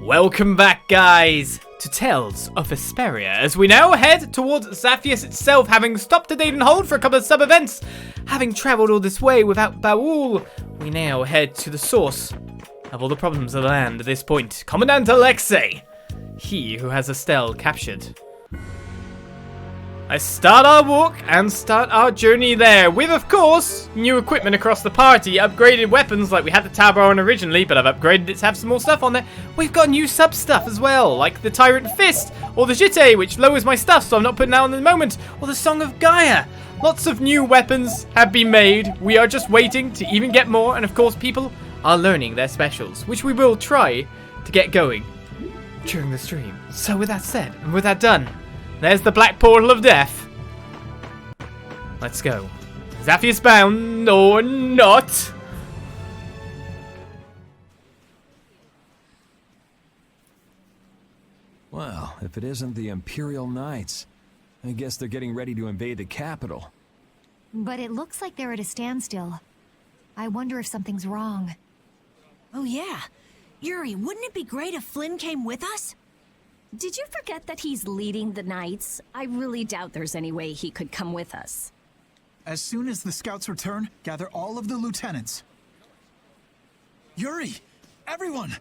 Welcome back, guys, to Tales of Vesperia, as we now head towards Zaphias itself, having stopped at Aiden Hold for a couple of sub-events. Having travelled all this way without Baul, we now head to the source of all the problems of the land at this point. Commandant Alexei, he who has Estelle captured. Let's start our walk and start our journey there with, of course, new equipment across the party, upgraded weapons like we had the Tabaron originally, but I've upgraded it to have some more stuff on there. We've got new sub stuff as well, like the Tyrant Fist, or the Jitte, which lowers my stuff so I'm not putting out in the moment, or the Song of Gaia. Lots of new weapons have been made. We are just waiting to even get more, and of course people are learning their specials, which we will try to get going during the stream. So with that said, and with that done, there's the Black Portal of Death. Let's go. Zaphias bound or not. Well, if it isn't the Imperial Knights, I guess they're getting ready to invade the capital. But it looks like they're at a standstill. I wonder if something's wrong. Oh yeah. Yuri, wouldn't it be great if Flynn came with us? Did you forget that he's leading the Knights? I really doubt there's any way he could come with us. As soon as the scouts return, gather all of the lieutenants. Yuri! Everyone!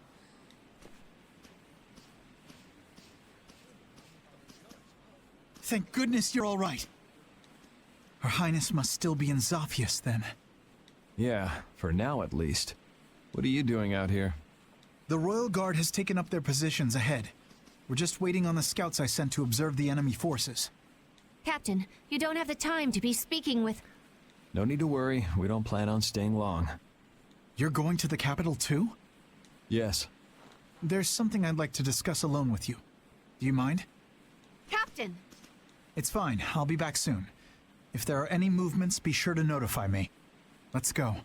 Thank goodness you're all right. Her Highness must still be in Zaphias, then. Yeah, for now at least. What are you doing out here? The Royal Guard has taken up their positions ahead. We're just waiting on the scouts I sent to observe the enemy forces. Captain, you don't have the time to be speaking with... No need to worry, we don't plan on staying long. You're going to the capital too? Yes. There's something I'd like to discuss alone with you. Do you mind? Captain! It's fine, I'll be back soon. If there are any movements, be sure to notify me. Let's go.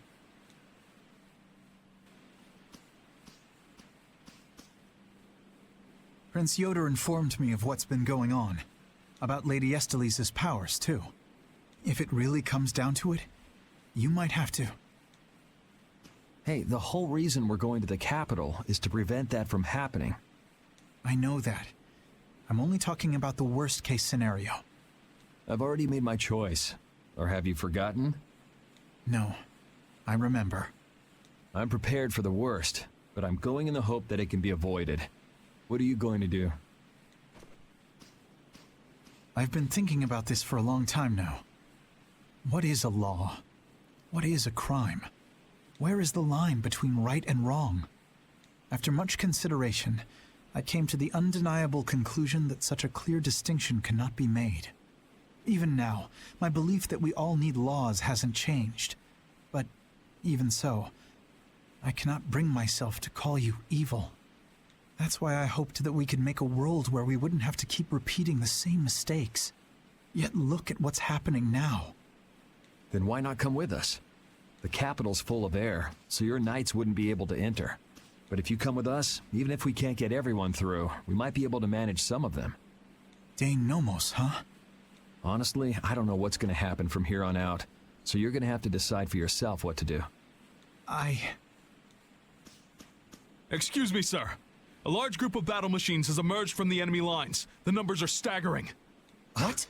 Prince Yoder informed me of what's been going on. About Lady Estelise's powers, too. If it really comes down to it, you might have to. Hey, the whole reason we're going to the capital is to prevent that from happening. I know that. I'm only talking about the worst-case scenario. I've already made my choice. Or have you forgotten? No, I remember. I'm prepared for the worst, but I'm going in the hope that it can be avoided. What are you going to do? I've been thinking about this for a long time now. What is a law? What is a crime? Where is the line between right and wrong? After much consideration, I came to the undeniable conclusion that such a clear distinction cannot be made. Even now, my belief that we all need laws hasn't changed. But even so, I cannot bring myself to call you evil. That's why I hoped that we could make a world where we wouldn't have to keep repeating the same mistakes. Yet look at what's happening now. Then why not come with us? The capital's full of air, so your knights wouldn't be able to enter. But if you come with us, even if we can't get everyone through, we might be able to manage some of them. Dane Nomos, huh? Honestly, I don't know what's going to happen from here on out, so you're going to have to decide for yourself what to do. Excuse me, sir. A large group of battle machines has emerged from the enemy lines. The numbers are staggering. What?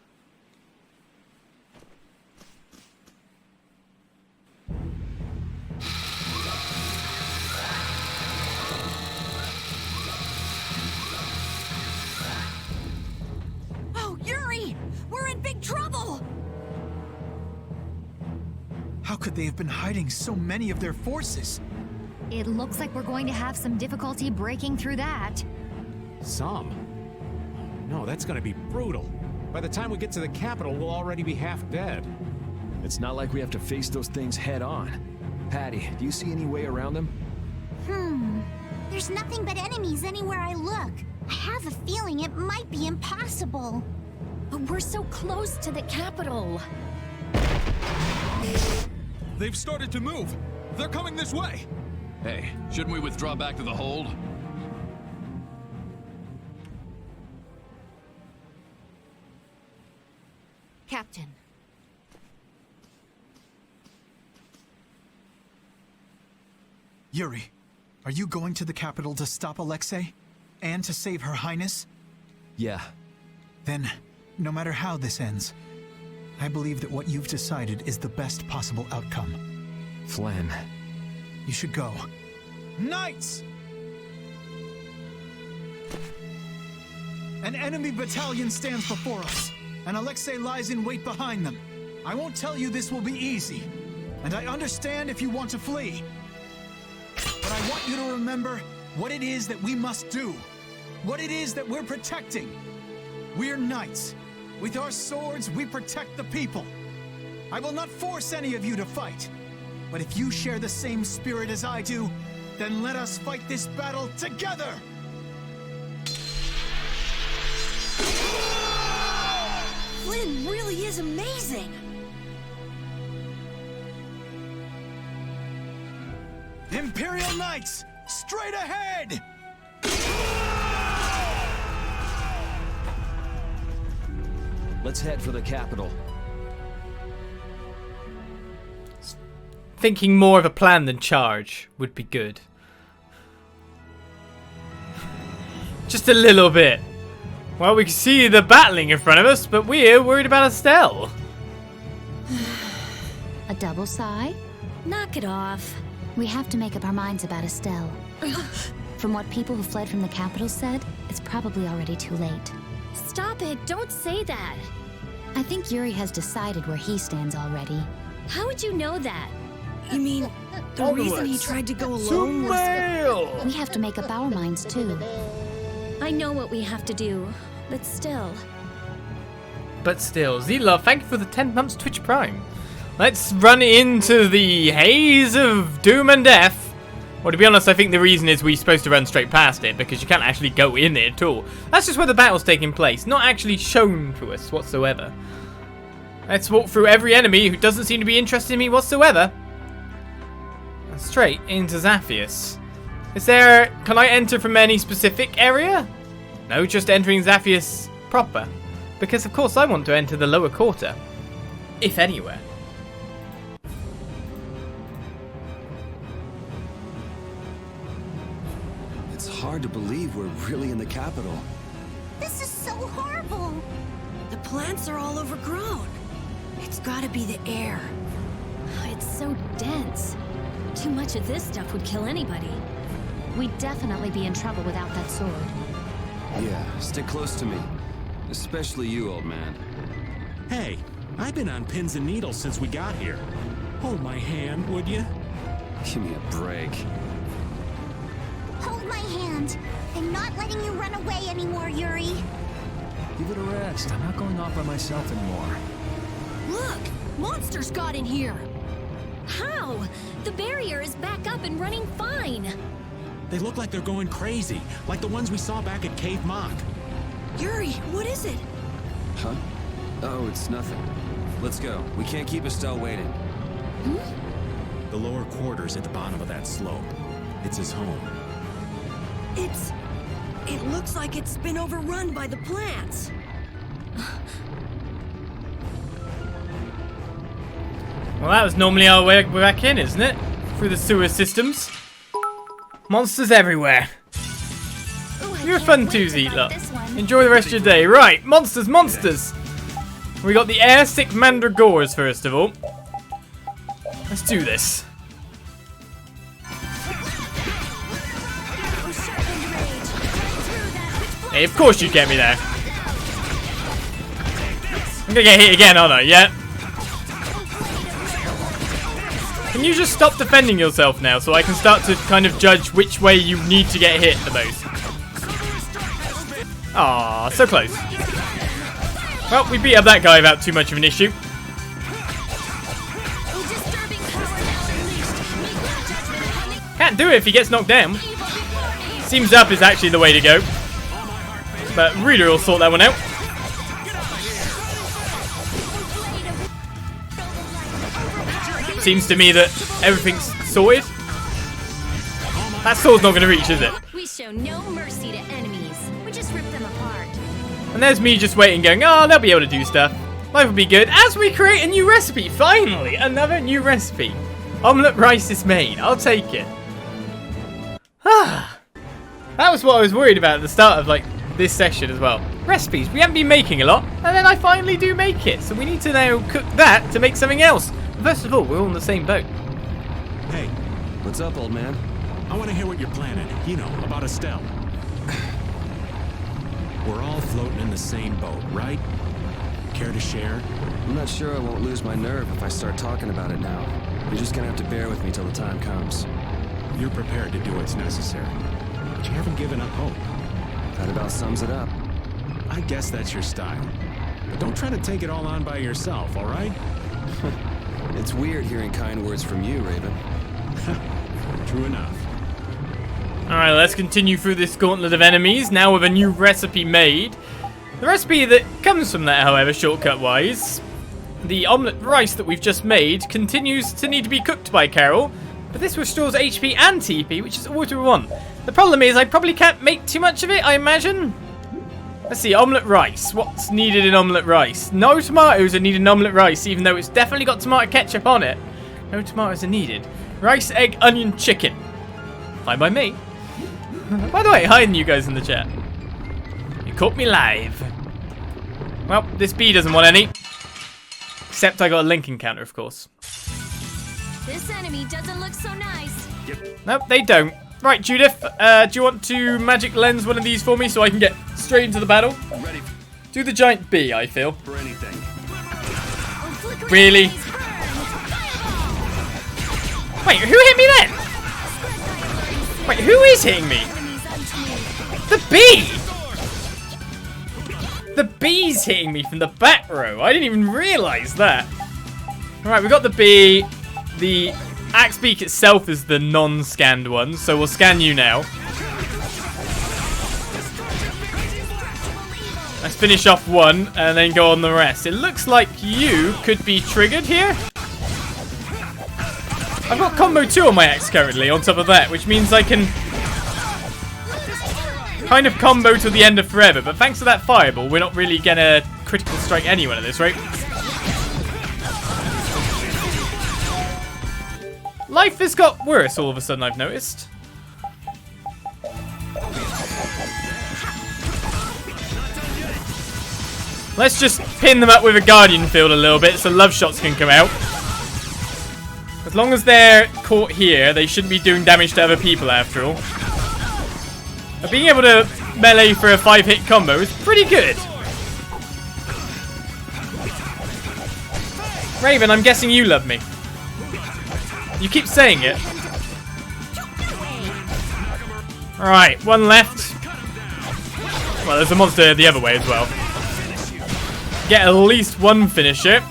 Oh, Yuri! We're in big trouble! How could they have been hiding so many of their forces? It looks like we're going to have some difficulty breaking through that. Some? No, that's gonna be brutal. By the time we get to the capital, we'll already be half dead. It's not like we have to face those things head on. Patty, do you see any way around them? There's nothing but enemies anywhere I look. I have a feeling it might be impossible. But we're so close to the capital. They've started to move. They're coming this way. Hey, shouldn't we withdraw back to the hold? Captain. Yuri, are you going to the capital to stop Alexei? and to save Her Highness? Yeah. Then, no matter how this ends, I believe that what you've decided is the best possible outcome. Flynn. You should go. Knights! An enemy battalion stands before us, and Alexei lies in wait behind them. I won't tell you this will be easy, and I understand if you want to flee. But I want you to remember what it is that we must do, what it is that we're protecting. We're knights. With our swords, we protect the people. I will not force any of you to fight, but if you share the same spirit as I do, then let us fight this battle together! Flynn really is amazing! Imperial Knights, straight ahead! Let's head for the capital. Thinking more of a plan than charge would be good. Just a little bit. Well, we can see the battling in front of us, but we're worried about Estelle. A double sigh? Knock it off. We have to make up our minds about Estelle. From what people who fled from the capital said, it's probably already too late. Stop it, don't say that. I think Yuri has decided where he stands already. How would you know that? You mean, the reason he tried to go alone was... We have to make up our minds too. I know what we have to do, but still. Zila, thank you for the 10 months Twitch Prime. Let's run into the haze of doom and death. Well, to be honest, I think the reason is we're supposed to run straight past it, because you can't actually go in it at all. That's just where the battle's taking place, not actually shown to us whatsoever. Let's walk through every enemy who doesn't seem to be interested in me whatsoever. And straight into Zaphias. Can I enter from any specific area? No, just entering Zaphias proper. Because of course I want to enter the lower quarter. If anywhere. It's hard to believe we're really in the capital. This is so horrible. The plants are all overgrown. It's gotta be the air. It's so dense. Too much of this stuff would kill anybody. We'd definitely be in trouble without that sword. Yeah, stick close to me. Especially you, old man. Hey, I've been on pins and needles since we got here. Hold my hand, would you? Give me a break. Hold my hand. I'm not letting you run away anymore, Yuri. Give it a rest. I'm not going off by myself anymore. Look! Monsters got in here! How? The barrier is back up and running fine. They look like they're going crazy, like the ones we saw back at Cave Mock. Yuri, what is it? Huh? Oh, it's nothing. Let's go. We can't keep Estelle waiting. The lower quarters at the bottom of that slope. It's his home. It looks like it's been overrun by the plants. Well, that was normally our way back in, isn't it? Through the sewer systems. Monsters everywhere. You're fun too, Zitla. Enjoy the rest of your day. Right, monsters. We got the air-sick mandragores first of all. Let's do this. Hey, of course you'd get me there. I'm gonna get hit again, aren't I? Yeah. Can you just stop defending yourself now so I can start to kind of judge which way you need to get hit the most? Aw, so close. Well, we beat up that guy without too much of an issue. Can't do it if he gets knocked down. Seems up is actually the way to go. But Reader will sort that one out. Seems to me that everything's sorted. That sword's not going to reach, is it? We show no mercy to enemies. We just rip them apart. And there's me just waiting, going, oh, they'll be able to do stuff. Life will be good. As we create a new recipe, finally, another new recipe. Omelette rice is made. I'll take it. Ah. That was what I was worried about at the start of like this session as well. Recipes, we haven't been making a lot, and then I finally do make it. So we need to now cook that to make something else. First of all, we're all on the same boat. Hey, What's up, old man? I want to hear what you're planning. You know, about Estelle. We're all floating in the same boat, right? Care to share? I'm not sure I won't lose my nerve if I start talking about it now. You're just gonna have to bear with me till the time comes. You're prepared to do what's necessary, but you haven't given up hope. That about sums it up. I guess that's your style. But don't try to take it all on by yourself, all right? It's weird hearing kind words from you, Raven. True enough. Alright, let's continue through this gauntlet of enemies, now with a new recipe made. The recipe that comes from that, however, shortcut-wise, the omelette rice that we've just made, continues to need to be cooked by Carol, but this restores HP and TP, which is all we want. The problem is I probably can't make too much of it, I imagine. Let's see, omelette rice. What's needed in omelette rice? No tomatoes are needed in omelette rice, even though it's definitely got tomato ketchup on it. No tomatoes are needed. Rice, egg, onion, chicken. Fine by me. By the way, hi you guys in the chat. You caught me live. Well, this bee doesn't want any. Except I got a link encounter, of course. This enemy doesn't look so nice. Nope, they don't. Right, Judith, do you want to magic lens one of these for me so I can get straight into the battle? Ready Do the giant bee, I feel. for anything. Really? Wait, who hit me then? Wait, who is hitting me? The bee! The bee's hitting me from the back row. I didn't even realise that. Alright, we got the bee. The axe beak itself is the non-scanned one, so we'll scan you now. Let's finish off one and then go on the rest. It looks like you could be triggered here. I've got combo 2 on my axe currently on top of that, which means I can kind of combo to the end of forever, but thanks to that fireball, we're not really gonna critical strike anyone at this rate. Life has got worse all of a sudden, I've noticed. Let's just pin them up with a guardian field a little bit so love shots can come out. As long as they're caught here, they shouldn't be doing damage to other people after all. But being able to melee for a 5-hit combo is pretty good. Raven, I'm guessing you love me. You keep saying it. Alright, one left. Well, there's a monster the other way as well. Get at least one finisher.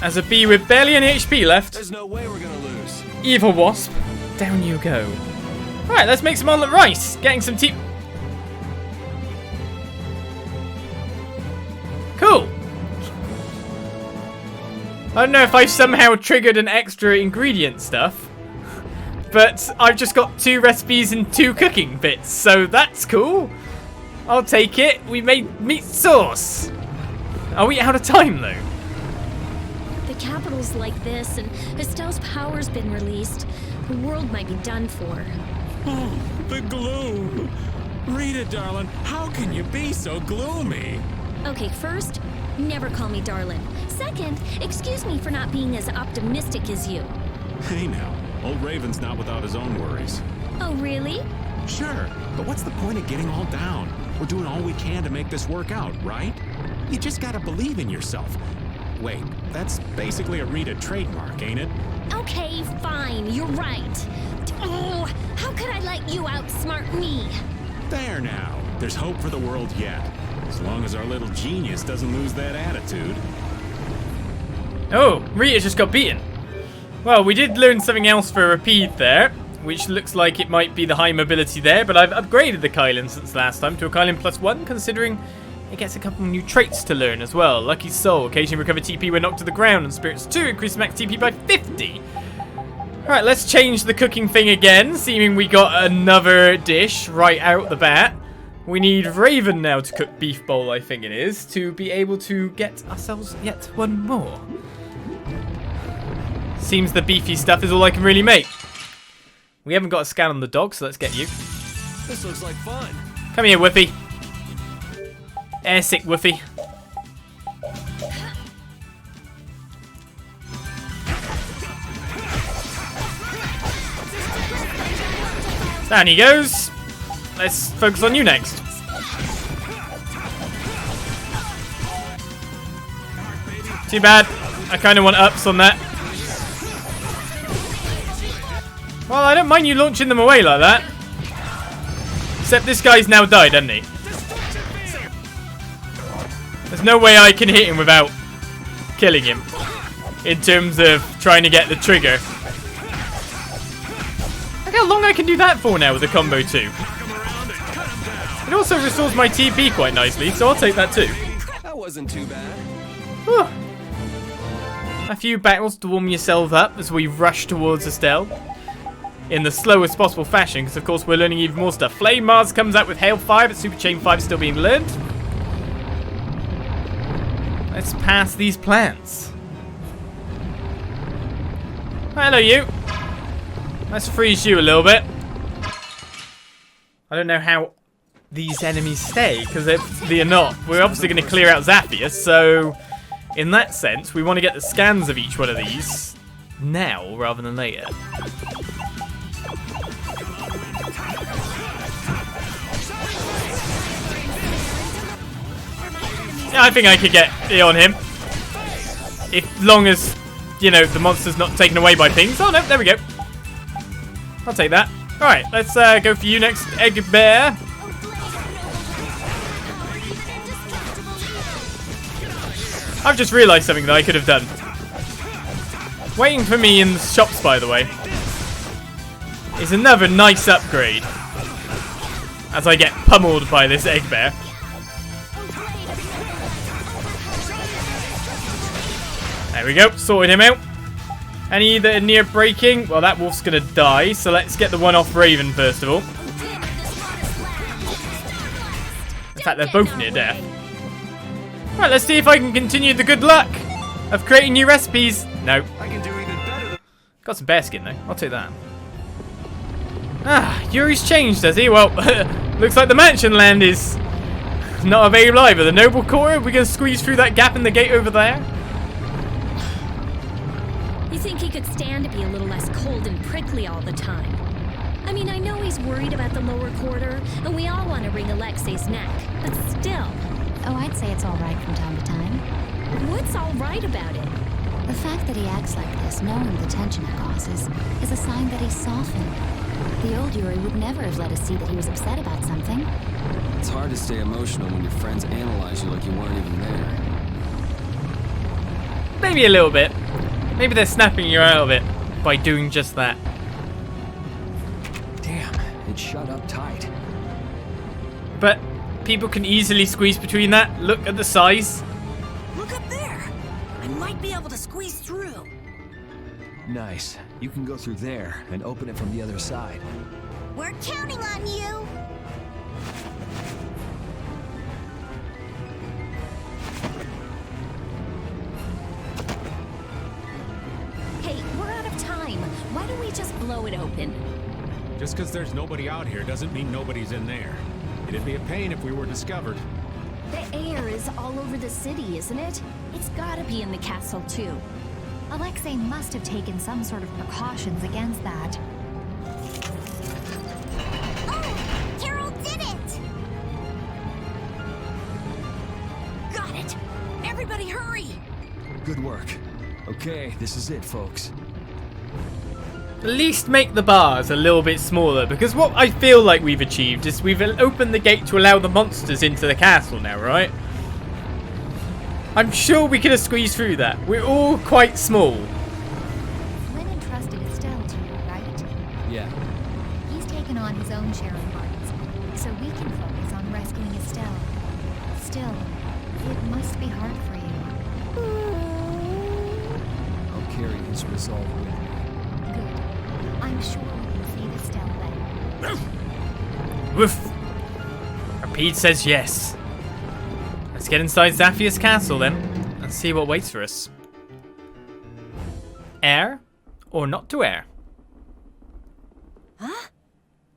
As a bee with barely any HP left. There's no way we're gonna lose. Evil wasp, down you go. Alright, let's make some omelette rice. Getting some tea. Cool. I don't know if I've somehow triggered an extra ingredient stuff, but I've just got 2 recipes and 2 cooking bits, so that's cool. I'll take it. We made meat sauce. Are we out of time though? The capital's like this, and Estelle's power's been released. The world might be done for. Oh, the gloom. Rita, darling, how can you be so gloomy? Okay, first, never call me darling. Second, excuse me for not being as optimistic as you. Hey now, old Raven's not without his own worries. Oh, really? Sure, but what's the point of getting all down? We're doing all we can to make this work out, right? You just gotta believe in yourself. Wait, that's basically a Rita trademark, ain't it? Okay, fine, you're right. Oh, how could I let you outsmart me? There now, there's hope for the world yet. As long as our little genius doesn't lose that attitude. Oh, Rita just got beaten. Well, we did learn something else for Rapide there, which looks like it might be the high mobility there, but I've upgraded the Kylan since last time to a Kylan +1, considering it gets a couple new traits to learn as well. Lucky Soul, occasionally recover TP when knocked to the ground, and Spirits 2 increase max TP by 50. Alright, let's change the cooking thing again, seeming we got another dish right out the bat. We need Raven now to cook beef bowl, I think it is, to be able to get ourselves yet one more. Seems the beefy stuff is all I can really make. We haven't got a scan on the dog, so let's get you. This looks like fun. Come here, Woofy. Airsick Woofy. Down he goes. Let's focus on you next. Too bad. I kind of want ups on that. Well, I don't mind you launching them away like that. Except this guy's now died, hasn't he? There's no way I can hit him without killing him. In terms of trying to get the trigger. Look how long I can do that for now with the combo too. It also restores my TP quite nicely, so I'll take that too. That wasn't too bad. Whew. A few battles to warm yourself up as we rush towards Estelle. In the slowest possible fashion, because of course we're learning even more stuff. Flame Mars comes out with Hail 5, but Super Chain 5 is still being learned. Let's pass these plants. Hello, you. Let's freeze you a little bit. I don't know how these enemies stay, because they're not. We're obviously going to clear out Zaphias, so in that sense, we want to get the scans of each one of these now rather than later. Yeah, I think I could get it on him. If long as, you know, the monster's not taken away by things. Oh no, there we go. I'll take that. Alright, let's go for you next, Egg Bear. I've just realised something that I could have done. Waiting for me in the shops, by the way, is another nice upgrade. As I get pummeled by this Egg Bear. There we go, sorted him out. Any that are near breaking? Well, that wolf's gonna die, so let's get the one off Raven first of all. In fact, they're both near death. Right, let's see if I can continue the good luck of creating new recipes. No. I can do even better. Got some bear skin though, I'll take that. Ah, Yuri's changed, has he? Well, looks like the mansion land is not available either. The noble core, we're gonna squeeze through that gap in the gate over there. You think he could stand to be a little less cold and prickly all the time? I mean, I know he's worried about the lower quarter, and we all want to wring Alexei's neck, but still. Oh, I'd say it's all right from time to time. What's all right about it? The fact that he acts like this, knowing the tension it causes, is a sign that he's softened. The old Yuri would never have let us see that he was upset about something. It's hard to stay emotional when your friends analyze you like you weren't even there. Maybe a little bit. Maybe they're snapping you out of it by doing just that. Damn, it shut up tight. But people can easily squeeze between that. Look at the size. Look up there. I might be able to squeeze through. Nice. You can go through there and open it from the other side. We're counting on you. Hey, we're out of time. Why don't we just blow it open? Just because there's nobody out here doesn't mean nobody's in there. It'd be a pain if we were discovered. The air is all over the city, isn't it? It's gotta be in the castle, too. Alexei must have taken some sort of precautions against that. Oh, Carol did it! Got it. Everybody hurry. Good work. Okay, this is it, folks. At least make the bars a little bit smaller, because what I feel like we've achieved is we've opened the gate to allow the monsters into the castle now, right? I'm sure we could have squeezed through that. We're all quite small. Flynn entrusted Estelle to you, right? Yeah. He's taken on his own share of burdens, so we can focus on rescuing Estelle. Still, it must be hard for you. I'll carry his resolve with me. Good. I'm sure we can save Estelle then. Woof. Rapide says yes. Let's get inside Zaphias Castle then, and see what waits for us. Air, or not to air? Huh?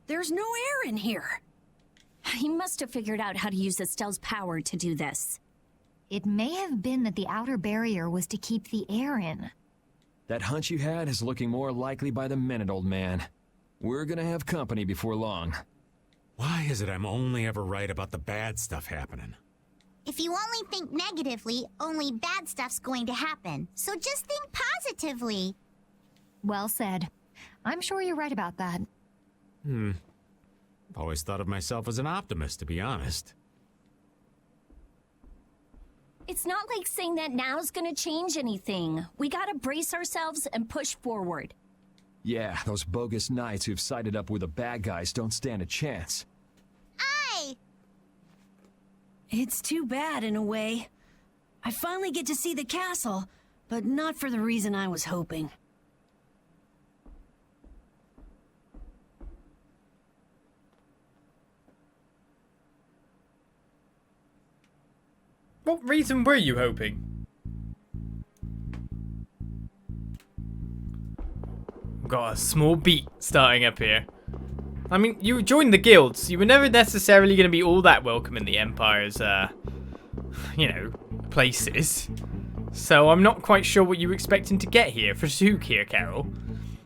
There's no air in here. He must have figured out how to use Estelle's power to do this. It may have been that the outer barrier was to keep the air in. That hunch you had is looking more likely by the minute, old man. We're gonna have company before long. Why is it I'm only ever right about the bad stuff happening? If you only think negatively, only bad stuff's going to happen. So just think positively. Well said. I'm sure you're right about that. Always thought of myself as an optimist, to be honest. It's not like saying that now's gonna change anything. We gotta brace ourselves and push forward. Yeah, those bogus knights who've sided up with the bad guys don't stand a chance. Aye! It's too bad in a way. I finally get to see the castle, but not for the reason I was hoping. What reason were you hoping? Got a small beat starting up here. I mean, you joined the guilds. You were never necessarily going to be all that welcome in the Empire's, places. So I'm not quite sure what you were expecting to get here for Zook here, Carol.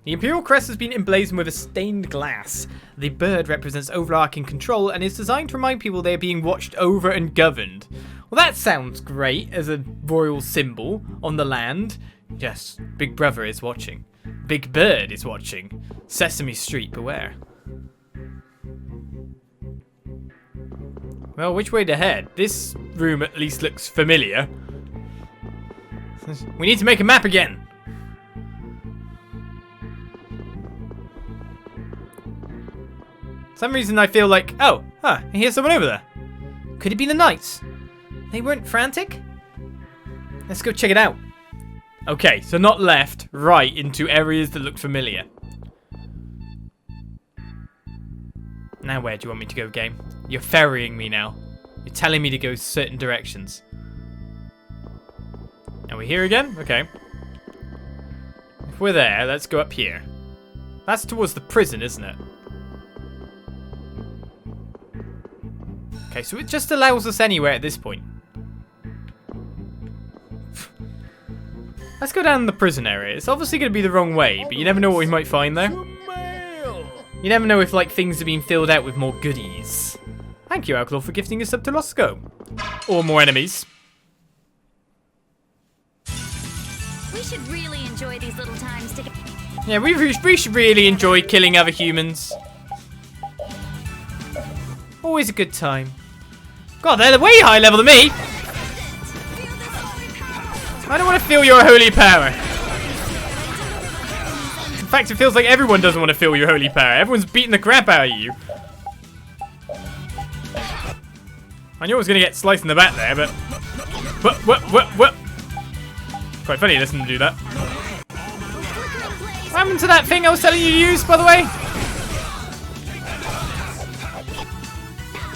The Imperial crest has been emblazoned with a stained glass. The bird represents overarching control and is designed to remind people they are being watched over and governed. Well, that sounds great as a royal symbol on the land. Yes, Big Brother is watching. Big Bird is watching. Sesame Street, beware. Well, which way to head? This room at least looks familiar. We need to make a map again. For some reason I feel like, I hear someone over there. Could it be the knights? They weren't frantic? Let's go check it out. Okay, so not left, right into areas that look familiar. Now where do you want me to go, game? You're ferrying me now. You're telling me to go certain directions. Are we here again? Okay. If we're there, let's go up here. That's towards the prison, isn't it? Okay, so it just allows us anywhere at this point. Let's go down the prison area. It's obviously going to be the wrong way, but you never know what we might find there. You never know if things have been filled out with more goodies. Thank you, Alcalor, for gifting us up to Losco. Or more enemies. We should really enjoy these little times together. Yeah, we should really enjoy killing other humans. Always a good time. God, they're way higher level than me. I don't want to feel your holy power. In fact, it feels like everyone doesn't want to feel your holy power. Everyone's beating the crap out of you. I knew I was going to get sliced in the back there, but... What? Quite funny listening to do that. What happened to that thing I was telling you to use, by the way?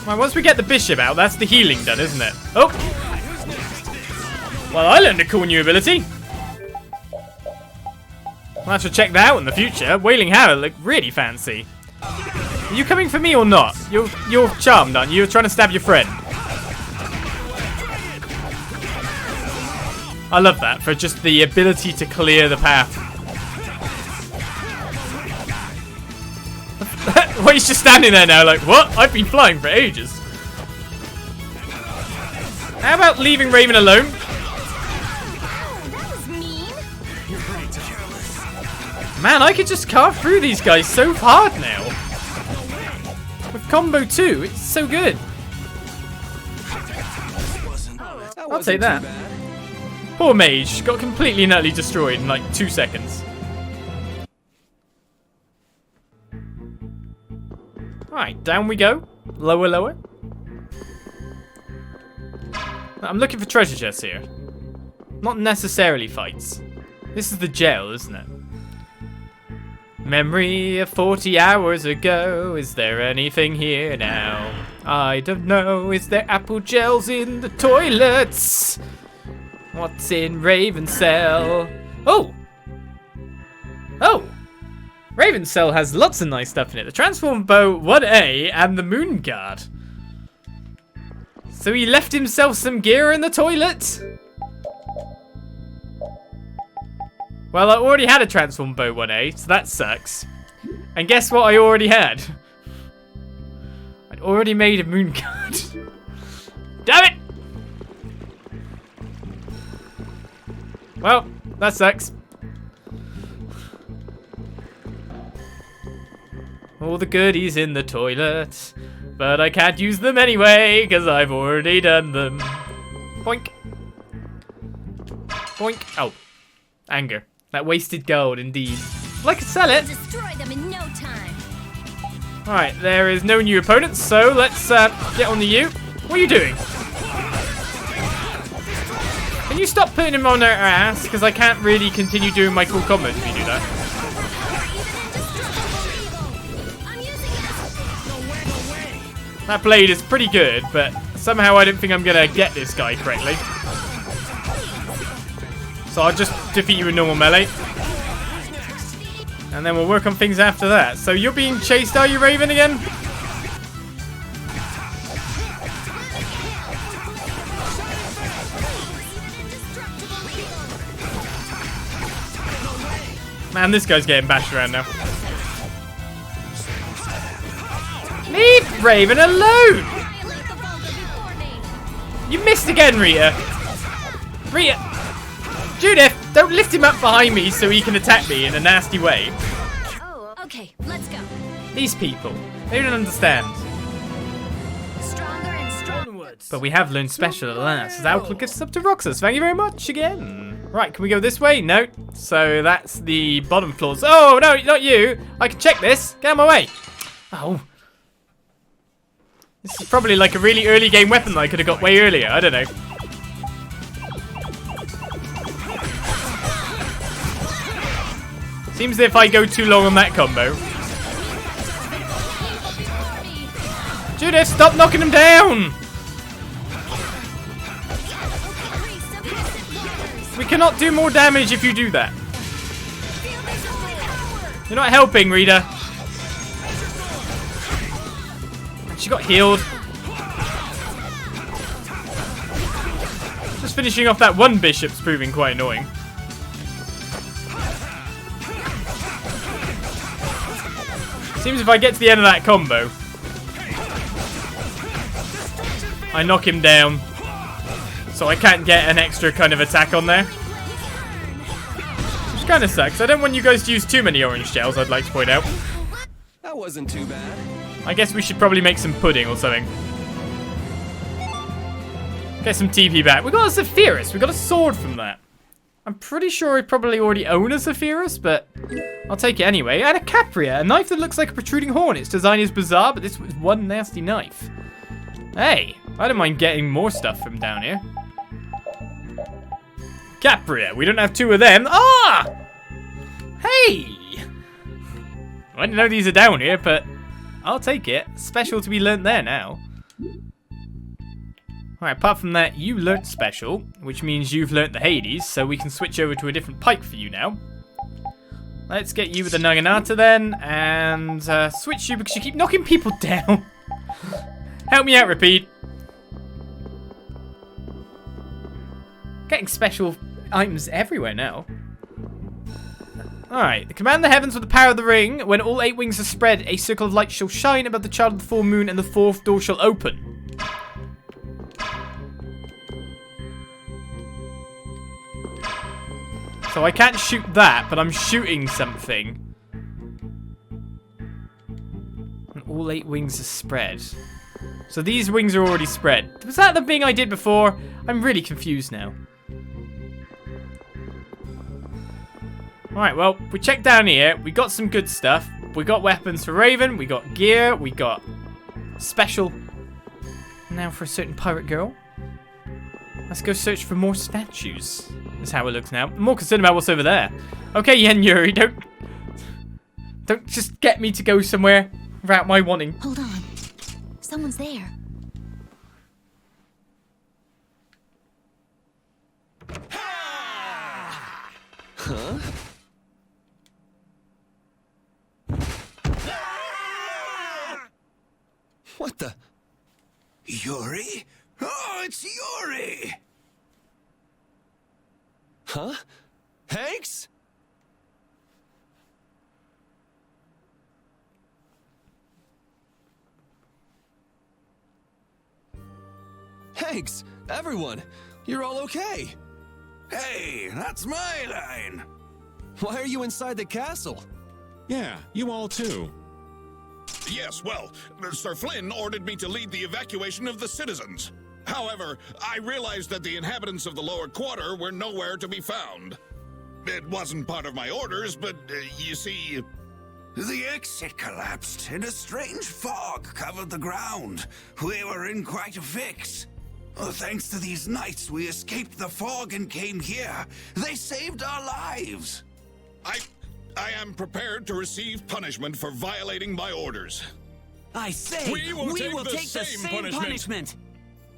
Well, once we get the bishop out, that's the healing done, isn't it? Oh! Well, I learned a cool new ability. I'll have to check that out in the future. Wailing Harrow look really fancy. Are you coming for me or not? You're charmed, aren't you? You're trying to stab your friend. I love that for just the ability to clear the path. Well, he's just standing there now like, what? I've been flying for ages. How about leaving Raven alone? Man, I could just carve through these guys so hard now. With combo 2, it's so good. I'll take that. Poor mage, got completely and utterly destroyed in like 2 seconds. Alright, down we go. Lower, lower. I'm looking for treasure chests here. Not necessarily fights. This is the jail, isn't it? Memory of 40 hours ago. Is there anything here now? I don't know. Is there apple gels in the toilets? What's in Raven's cell? Oh! Oh! Raven's cell has lots of nice stuff in it. The transform bow 1A and the moon guard. So he left himself some gear in the toilet. Well, I already had a transform bow 1A, so that sucks. And guess what I already had? I'd already made a moon guard. Damn it! Well, that sucks. All the goodies in the toilet. But I can't use them anyway, because I've already done them. Boink. Boink. Oh. Anger. That wasted gold, indeed. Well, I could sell it. Destroy them in no time. Alright, there is no new opponents, so let's get on to you. What are you doing? Can you stop putting him on our ass? Because I can't really continue doing my cool combos if you do that. That blade is pretty good, but somehow I don't think I'm going to get this guy correctly. So I'll just defeat you with normal melee. And then we'll work on things after that. So you're being chased, are you, Raven, again? Man, this guy's getting bashed around now. Leave Raven alone! You missed again, Rita. Rita! Judith, don't lift him up behind me so he can attack me in a nasty way. Oh, okay, let's go. These people, they don't understand. Stronger and stronger. But we have learned special at last. As Outlook gets up to Roxas. Thank you very much again. Right, can we go this way? No. So that's the bottom floors. Oh, no, not you. I can check this. Get out of my way. Oh. This is probably like a really early game weapon that I could have got way earlier. I don't know. Seems as if I go too long on that combo. Judith, stop knocking him down! We cannot do more damage if you do that. You're not helping, Rita. She got healed. Just finishing off that one bishop's proving quite annoying. Seems if I get to the end of that combo, I knock him down, so I can't get an extra kind of attack on there. Which kind of sucks. I don't want you guys to use too many orange shells, I'd like to point out. That wasn't too bad. I guess we should probably make some pudding or something. Get some TP back. We got a Zaphias. We got a sword from that. I'm pretty sure we probably already own a Zaphias, but I'll take it anyway. And a Capria, a knife that looks like a protruding horn. Its design is bizarre, but this was one nasty knife. Hey, I don't mind getting more stuff from down here. Capria, we don't have two of them. Ah! Hey! I didn't know these are down here, but I'll take it. Special to be learnt there now. Alright, apart from that, you learnt special, which means you've learnt the Hades, so we can switch over to a different pike for you now. Let's get you with the Naginata then, and switch you because you keep knocking people down. Help me out, Repeat. Getting special items everywhere now. Alright, command the heavens with the power of the ring. When all 8 wings are spread, a circle of light shall shine above the child of the full moon, and the 4th door shall open. So I can't shoot that, but I'm shooting something. And all 8 wings are spread. So these wings are already spread. Was that the thing I did before? I'm really confused now. Alright, well, we checked down here. We got some good stuff. We got weapons for Raven. We got gear. We got special. Now for a certain pirate girl. Let's go search for more statues. That's how it looks now. I'm more concerned about what's over there. Okay, Yen Yuri, don't just get me to go somewhere without my wanting. Hold on. Someone's there. Huh? Yuri? Oh, it's Yuri! Huh? Hanks? Hanks, everyone, you're all okay. Hey, that's my line. Why are you inside the castle? Yeah, you all too. Yes, well, Sir Flynn ordered me to lead the evacuation of the citizens. However, I realized that the inhabitants of the lower quarter were nowhere to be found. It wasn't part of my orders, but you see... The exit collapsed, and a strange fog covered the ground. We were in quite a fix. Thanks to these knights, we escaped the fog and came here. They saved our lives. I am prepared to receive punishment for violating my orders. I say, we will take the same punishment.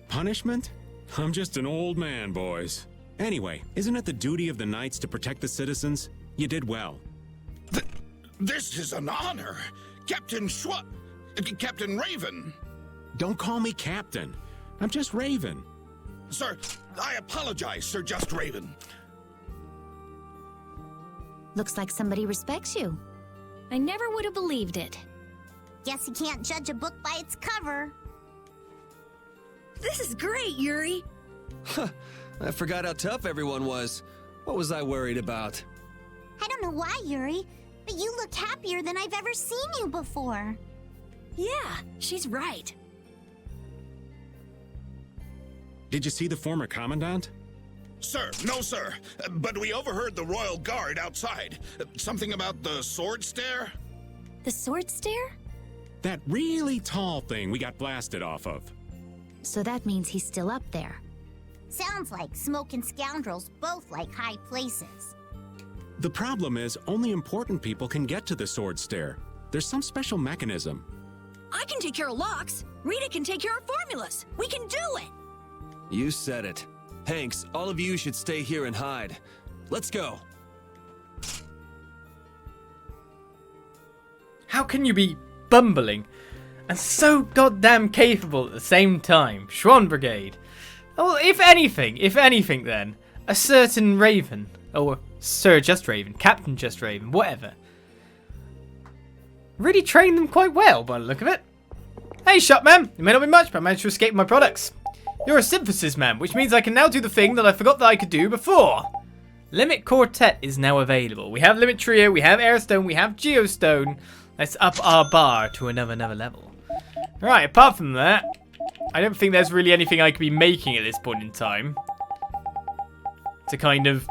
Punishment? I'm just an old man, boys. Anyway, isn't it the duty of the knights to protect the citizens? You did well. This is an honor. Captain Captain Raven. Don't call me Captain. I'm just Raven. Sir, I apologize, Sir Just Raven. Looks like somebody respects you. I never would have believed it. Guess you can't judge a book by its cover. This is great, Yuri. I forgot how tough everyone was. What was I worried about? I don't know why, Yuri, but you look happier than I've ever seen you before. Yeah, she's right. Did you see the former commandant? Sir, no sir, but we overheard the royal guard outside. Something about the sword stair? The sword stair? That really tall thing we got blasted off of. So that means he's still up there. Sounds like smoke and scoundrels both like high places. The problem is, only important people can get to the sword stair. There's some special mechanism. I can take care of locks. Rita can take care of formulas. We can do it. You said it. Hanks, all of you should stay here and hide. Let's go. How can you be bumbling and so goddamn capable at the same time? Schwann Brigade. Well, if anything then, a certain Raven, or Sir Just Raven, Captain Just Raven, whatever, really trained them quite well by the look of it. Hey, shopman, you may not be much, but I managed to escape my products. You're a synthesis man, which means I can now do the thing that I forgot that I could do before. Limit Quartet is now available. We have Limit Trio, we have Airstone, we have Geostone. Let's up our bar to another level. Right, apart from that, I don't think there's really anything I could be making at this point in time to kind of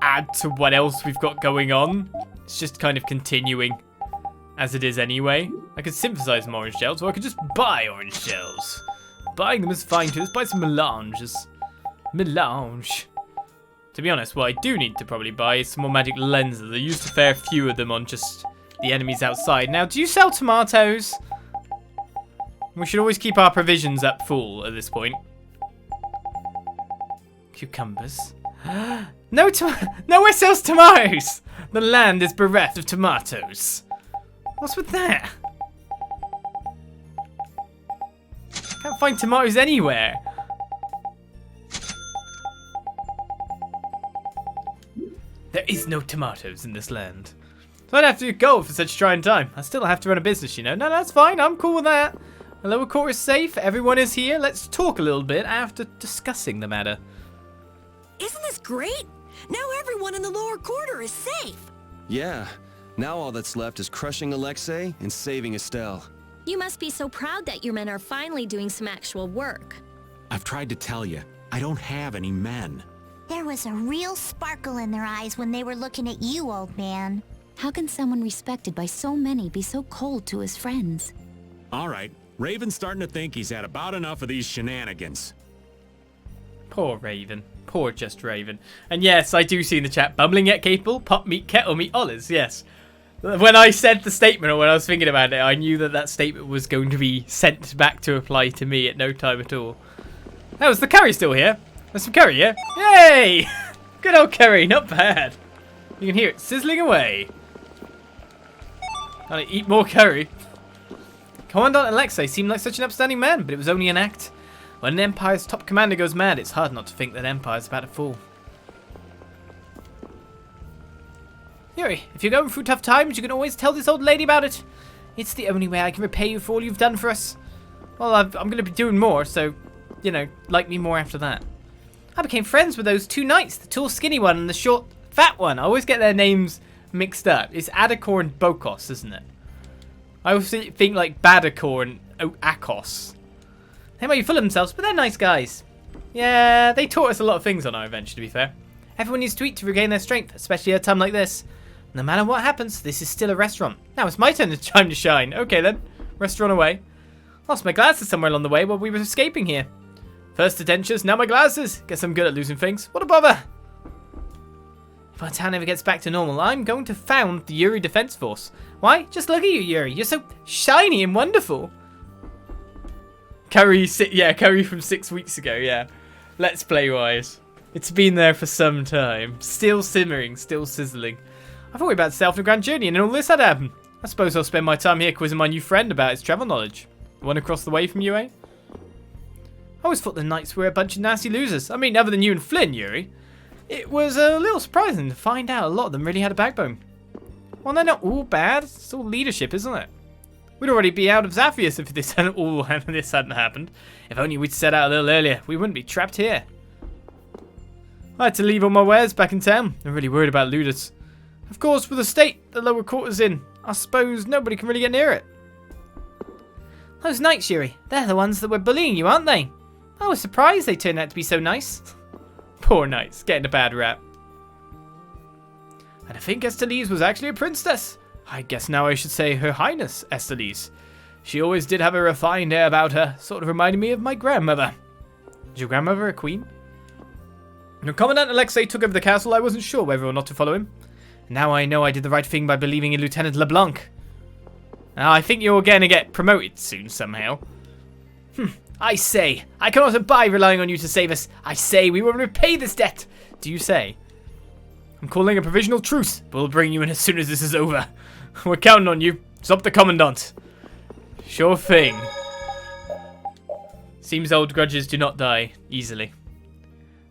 add to what else we've got going on. It's just kind of continuing as it is anyway. I could synthesize some orange shells, or I could just buy orange shells. Buying them is fine too. Let's buy some melanges. Melange. To be honest, what I do need to probably buy is some more magic lenses. I used a fair few of them on just the enemies outside. Now, do you sell tomatoes? We should always keep our provisions up full at this point. Cucumbers. Nowhere sells tomatoes! The land is bereft of tomatoes. What's with that? Can't find tomatoes anywhere. There is no tomatoes in this land. So I'd have to go for such a trying time. I still have to run a business, you know. No, that's fine. I'm cool with that. The lower court is safe. Everyone is here. Let's talk a little bit after discussing the matter. Isn't this great? Now everyone in the lower quarter is safe. Yeah. Now all that's left is crushing Alexei and saving Estelle. You must be so proud that your men are finally doing some actual work. I've tried to tell you, I don't have any men. There was a real sparkle in their eyes when they were looking at you, old man. How can someone respected by so many be so cold to his friends? All right, Raven's starting to think he's had about enough of these shenanigans. Poor Raven. Poor Just Raven. And yes, I do see in the chat, bumbling yet capable, pop meat, kettle meat, Oliz, yes. When I said the statement, or when I was thinking about it, I knew that that statement was going to be sent back to apply to me at no time at all. Oh, is the curry still here? There's some curry here. Yay! Good old curry, not bad. You can hear it sizzling away. Gotta eat more curry. Commandant Alexei seemed like such an upstanding man, but it was only an act. When an Empire's top commander goes mad, it's hard not to think that Empire's about to fall. Yuri, if you're going through tough times, you can always tell this old lady about it. It's the only way I can repay you for all you've done for us. Well, I'm going to be doing more, so, you know, like me more after that. I became friends with those two knights, the tall skinny one and the short fat one. I always get their names mixed up. It's Adakor and Bokos, isn't it? I always think like Badakor and Akos. They might be full of themselves, but they're nice guys. Yeah, they taught us a lot of things on our adventure, to be fair. Everyone needs to eat to regain their strength, especially at a time like this. No matter what happens, this is still a restaurant. Now it's my turn to shine. Okay then, restaurant away. Lost my glasses somewhere along the way while we were escaping here. First the dentures, now my glasses. Guess I'm good at losing things. What a bother. If our town ever gets back to normal, I'm going to found the Yuri Defense Force. Why? Just look at you, Yuri. You're so shiny and wonderful. Curry from 6 weeks ago, yeah. Let's play wise. It's been there for some time. Still simmering, still sizzling. I thought we were about to set off on a grand journey and all this had happened. I suppose I'll spend my time here quizzing my new friend about his travel knowledge. The one across the way from you, eh? I always thought the knights were a bunch of nasty losers. I mean, other than you and Flynn, Yuri. It was a little surprising to find out a lot of them really had a backbone. Well, they're not all bad. It's all leadership, isn't it? We'd already be out of Zaphias if this hadn't happened. If only we'd set out a little earlier, we wouldn't be trapped here. I had to leave all my wares back in town. I'm really worried about looters. Of course, with the state the lower quarter's in, I suppose nobody can really get near it. Those knights, Yuri, they're the ones that were bullying you, aren't they? I was surprised they turned out to be so nice. Poor knights, getting a bad rap. And I think Estelise was actually a princess. I guess now I should say Her Highness Estelise. She always did have a refined air about her, sort of reminded me of my grandmother. Is your grandmother a queen? When Commandant Alexei took over the castle, I wasn't sure whether or not to follow him. Now I know I did the right thing by believing in Lieutenant LeBlanc. Now I think you're going to get promoted soon somehow. I say, I cannot abide relying on you to save us. I say we will repay this debt. Do you say? I'm calling a provisional truce, but we'll bring you in as soon as this is over. We're counting on you. Stop the Commandant. Sure thing. Seems old grudges do not die easily.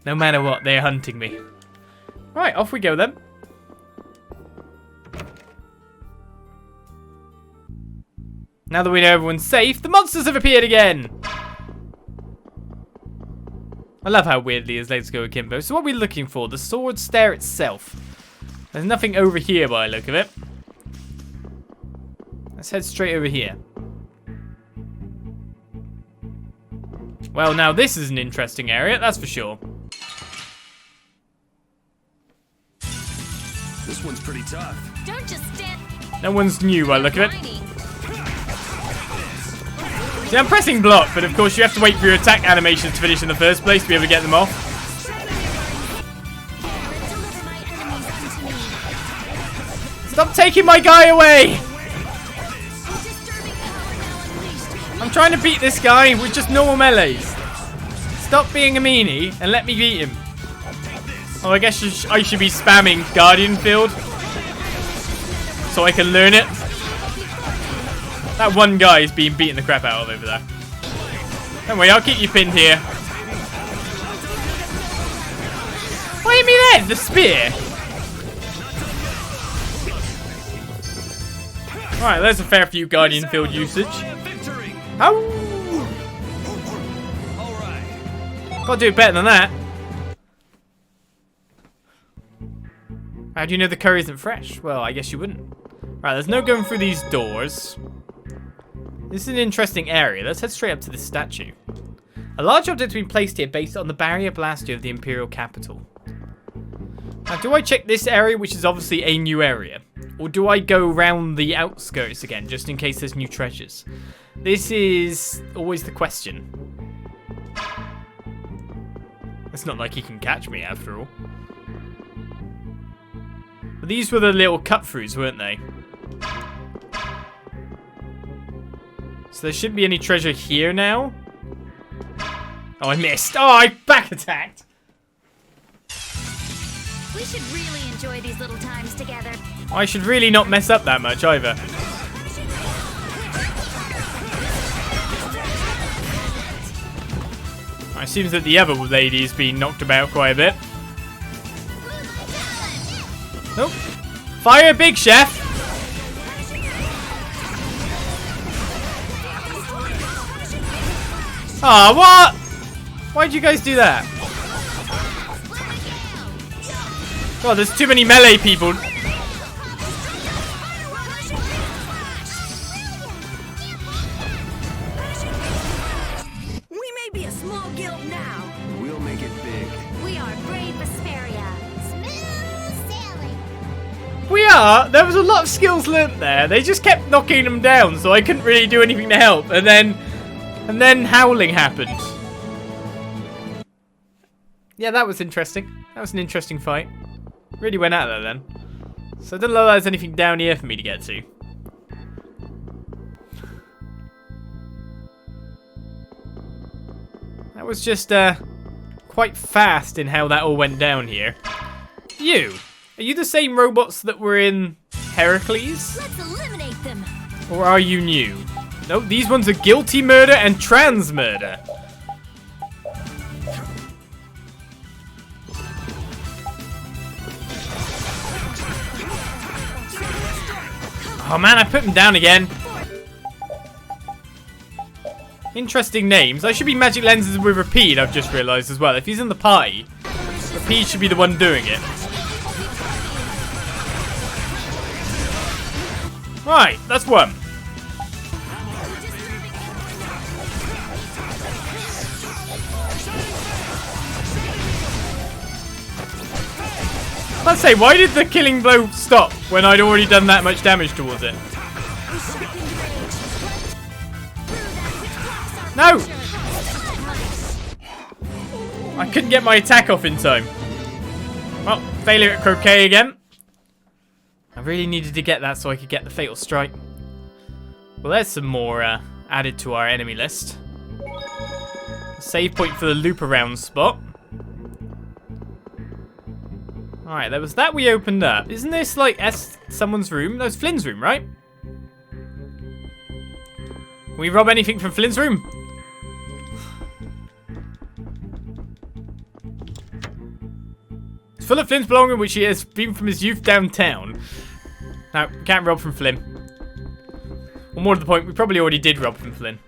No matter what, they're hunting me. Right, off we go then. Now that we know everyone's safe, the monsters have appeared again! I love how weirdly his legs go akimbo. So what are we looking for? The sword stair itself. There's nothing over here by the look of it. Let's head straight over here. Well, now this is an interesting area, that's for sure. This one's pretty tough. Don't just stand. No one's new by the look of it. See, I'm pressing block, but of course you have to wait for your attack animations to finish in the first place to be able to get them off. Stop taking my guy away! I'm trying to beat this guy with just normal melees. Stop being a meanie and let me beat him. Oh, I guess I should be spamming Guardian Field so I can learn it. That one guy is being beaten the crap out of over there. Don't worry, I'll keep you pinned here. What hit me then? The spear? Alright, there's a fair few Guardian Field usage. Ow! Gotta do it better than that. How do you know the curry isn't fresh? Well, I guess you wouldn't. Right, there's no going through these doors. This is an interesting area. Let's head straight up to this statue. A large object has been placed here based on the barrier blaster of the Imperial capital. Now, do I check this area, which is obviously a new area? Or do I go around the outskirts again, just in case there's new treasures? This is always the question. It's not like he can catch me, after all. But these were the little cut-throughs, weren't they? So there shouldn't be any treasure here now. Oh, I missed. Oh, I back attacked. We should really enjoy these little times together. I should really not mess up that much either. It seems that the other lady's been knocked about quite a bit. Nope. Fire, big chef! Aw, what? Why'd you guys do that? God, there's too many melee people. We may be a small guild now. We'll make it big. We are brave Vesperia. Smooth sailing. We are. There was a lot of skills learnt there. They just kept knocking them down, so I couldn't really do anything to help. And then howling happened. Yeah, that was interesting. That was an interesting fight. Really went out there then. So I don't know if there's anything down here for me to get to. That was just quite fast in how that all went down here. You! Are you the same robots that were in Heracles? Let's eliminate them. Or are you new? No, these ones are guilty murder and trans murder. Oh man, I put him down again. Interesting names. I should be magic lenses with Rapide, I've just realised as well. If he's in the party, Rapide should be the one doing it. Right, that's one. Let's say, why did the killing blow stop when I'd already done that much damage towards it? No! I couldn't get my attack off in time. Well, failure at croquet again. I really needed to get that so I could get the fatal strike. Well, there's some more added to our enemy list. Save point for the loop around spot. Alright, there was that we opened up. Isn't this like someone's room? That was Flynn's room, right? Can we rob anything from Flynn's room? It's full of Flynn's belongings, which he has been from his youth downtown. No, we can't rob from Flynn. Or more to the point, we probably already did rob from Flynn.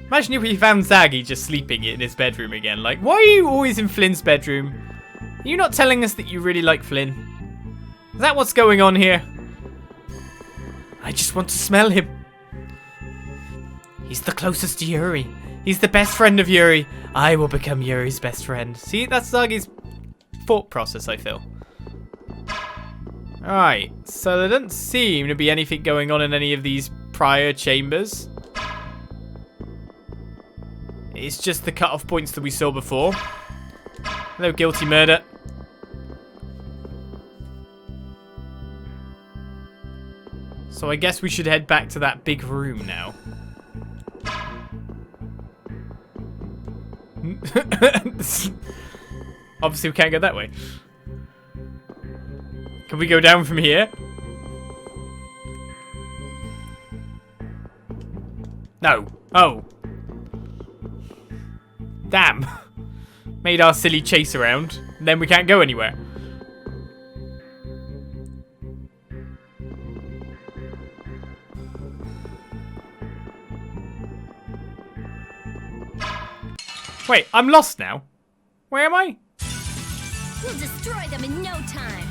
Imagine if we found Zaggy just sleeping in his bedroom again. Like, why are you always in Flynn's bedroom? Are you not telling us that you really like Flynn? Is that what's going on here? I just want to smell him. He's the closest to Yuri. He's the best friend of Yuri. I will become Yuri's best friend. See, that's Zaggy's thought process, I feel. Alright, so there doesn't seem to be anything going on in any of these prior chambers. It's just the cut-off points that we saw before. Hello, guilty murder. So I guess we should head back to that big room now. Obviously we can't go that way. Can we go down from here? No. Oh. Damn. Made our silly chase around. And then we can't go anywhere. Wait, I'm lost now. Where am I? We'll destroy them in no time.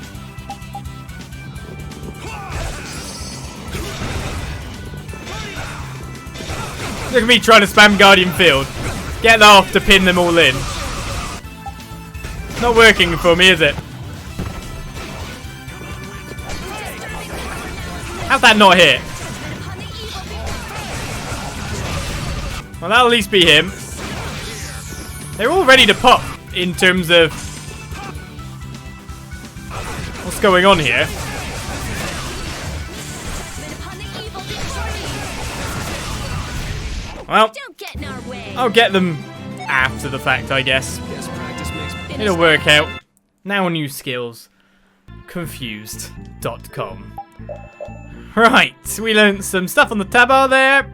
Look at me trying to spam Guardian Field. Get that off to pin them all in. Not working for me, is it? How's that not hit? Well, that'll at least be him. They're all ready to pop in terms of what's going on here. Well, I'll get them after the fact, I guess. It'll work out. Now new skills. Confused.com. Right, we learned some stuff on the tab bar there.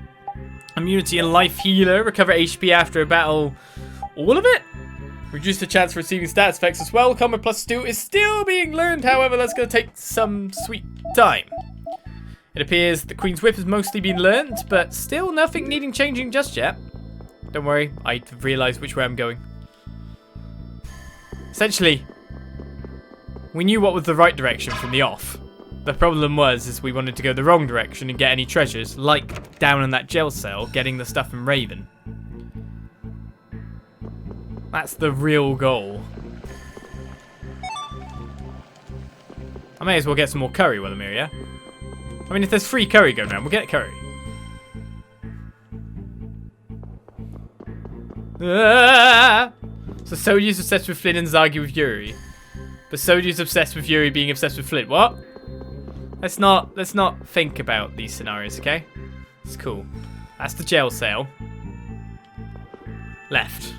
Immunity and life healer. Recover HP after a battle all of it? Reduce the chance for receiving stats effects as well. Combat plus 2 is still being learned, however, that's going to take some sweet time. It appears the Queen's Whip has mostly been learned, but still nothing needing changing just yet. Don't worry, I've realised which way I'm going. Essentially, we knew what was the right direction from the off. The problem was we wanted to go the wrong direction and get any treasures, like down in that jail cell, getting the stuff from Raven. That's the real goal. I may as well get some more curry while I'm here, yeah? I mean, if there's free curry going around, we'll get curry. So Sodia's obsessed with Flynn and Zagi with Yuri. But Sodia's obsessed with Yuri being obsessed with Flynn. What? Let's not think about these scenarios, okay? It's cool. That's the jail cell. Left.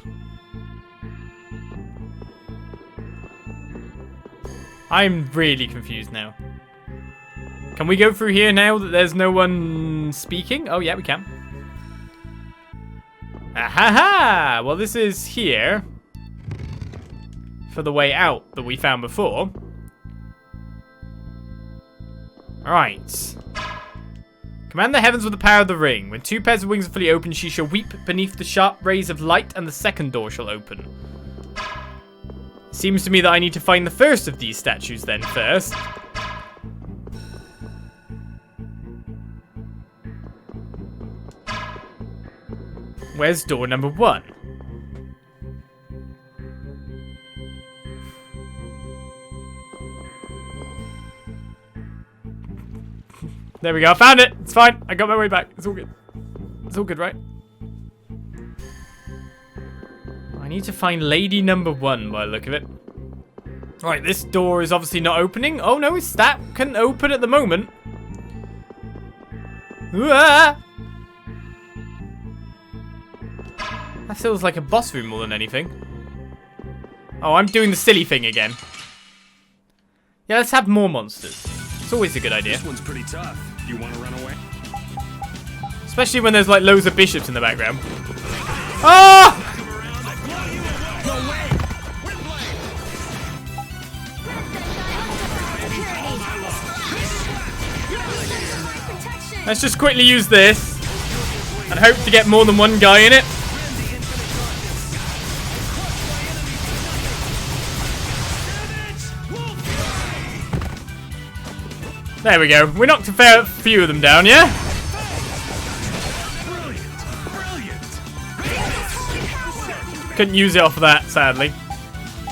I'm really confused now. Can we go through here now that there's no one speaking? Oh, yeah, we can. Ahaha! Well, this is here. For the way out that we found before. Alright. Command the heavens with the power of the ring. When 2 pairs of wings are fully open, she shall weep beneath the sharp rays of light, and the second door shall open. Seems to me that I need to find the first of these statues then first. Where's door number 1? There we go, I found it! It's fine, I got my way back. It's all good. It's all good, right? I need to find lady number 1 by the look of it. Right, this door is obviously not opening. Oh no, that can open at the moment. That feels like a boss room more than anything. Oh, I'm doing the silly thing again. Yeah, let's have more monsters. It's always a good idea. This one's pretty tough. You want to run away? Especially when there's like loads of bishops in the background. Ah! Let's just quickly use this and hope to get more than one guy in it. There we go. We knocked a fair few of them down, yeah? Couldn't use it off of that, sadly.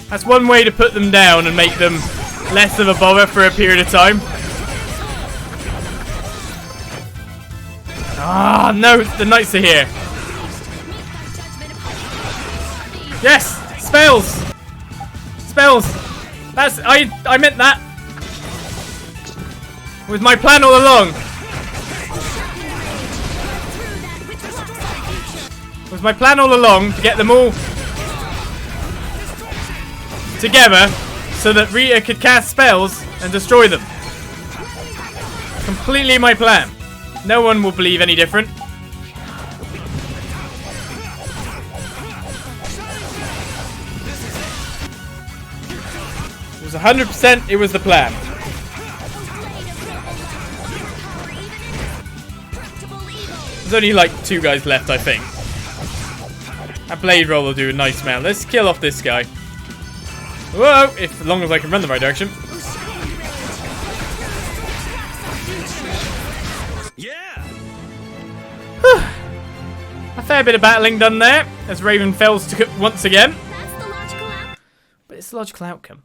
That's one way to put them down and make them less of a bother for a period of time. Ah, no, the knights are here. Yes, spells. Spells. That's, I meant that. With my plan all along. Was my plan all along to get them all together so that Rita could cast spells and destroy them. Completely my plan. No one will believe any different. It was 100%, it was the plan. There's only like 2 guys left, I think. That blade roll will do a nice amount. Let's kill off this guy. Whoa! As long as I can run the right direction. Yeah. A fair bit of battling done there, as Raven fails to cook once again. That's the logical outcome. But it's the logical outcome.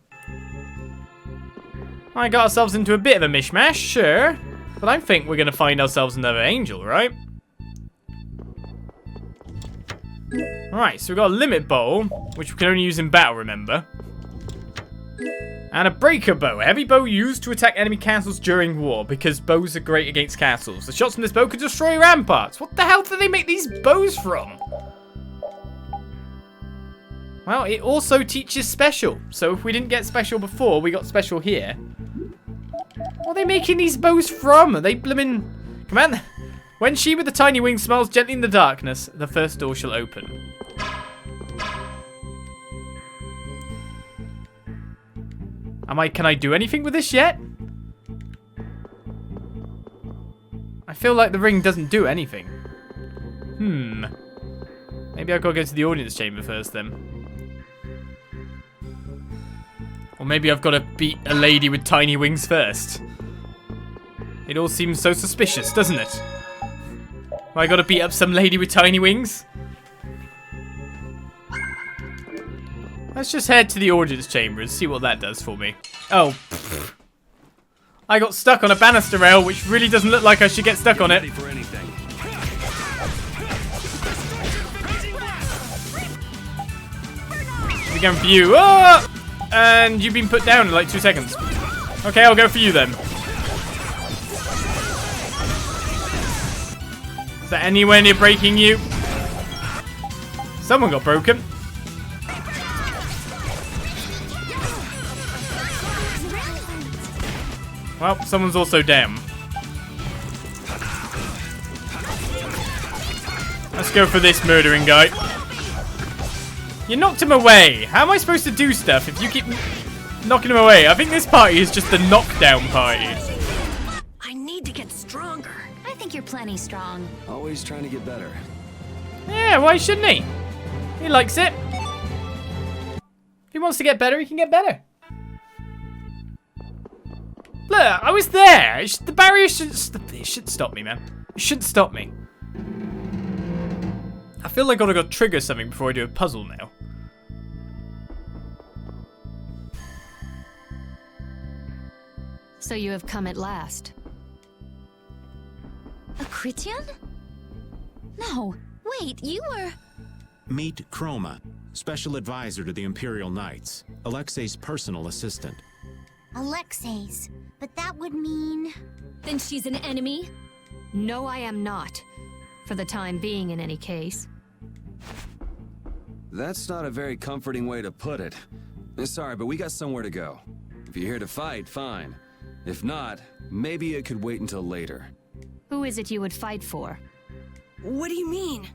I got ourselves into a bit of a mishmash, sure. But I think we're going to find ourselves another angel, right? Alright, so we've got a limit bow, which we can only use in battle, remember. And a breaker bow, a heavy bow used to attack enemy castles during war, because bows are great against castles. The shots from this bow can destroy ramparts. What the hell do they make these bows from? Well, it also teaches special. So if we didn't get special before, we got special here. What are they making these bows from? Are they blimmin'... Command... When she with the tiny wings smiles gently in the darkness, the first door shall open. Can I do anything with this yet? I feel like the ring doesn't do anything. Maybe I've got to go to the audience chamber first then. Or maybe I've got to beat a lady with tiny wings first. It all seems so suspicious, doesn't it? I got to beat up some lady with tiny wings? Let's just head to the audience chamber and see what that does for me. Oh. I got stuck on a banister rail, which really doesn't look like I should get stuck on it. We're going for you. Oh! And you've been put down in like 2 seconds. Okay, I'll go for you then. Is that anywhere near breaking you? Someone got broken. Well, someone's also down. Let's go for this murdering guy. You knocked him away. How am I supposed to do stuff if you keep knocking him away? I think this party is just the knockdown party. I need to get stronger. I think you're plenty strong. Always trying to get better. Yeah, why shouldn't he? He likes it. If he wants to get better, he can get better. Look, I was there. The barrier shouldn't stop me, man. It shouldn't stop me. I feel like I gotta trigger something before I do a puzzle now. So you have come at last. A Christian? No, wait, you were... Meet Chroma, special advisor to the Imperial Knights, Alexei's personal assistant. Alexei's, but that would mean... Then she's an enemy? No, I am not. For the time being, in any case. That's not a very comforting way to put it. Sorry, but we got somewhere to go. If you're here to fight, fine. If not, maybe it could wait until later. Who is it you would fight for? What do you mean?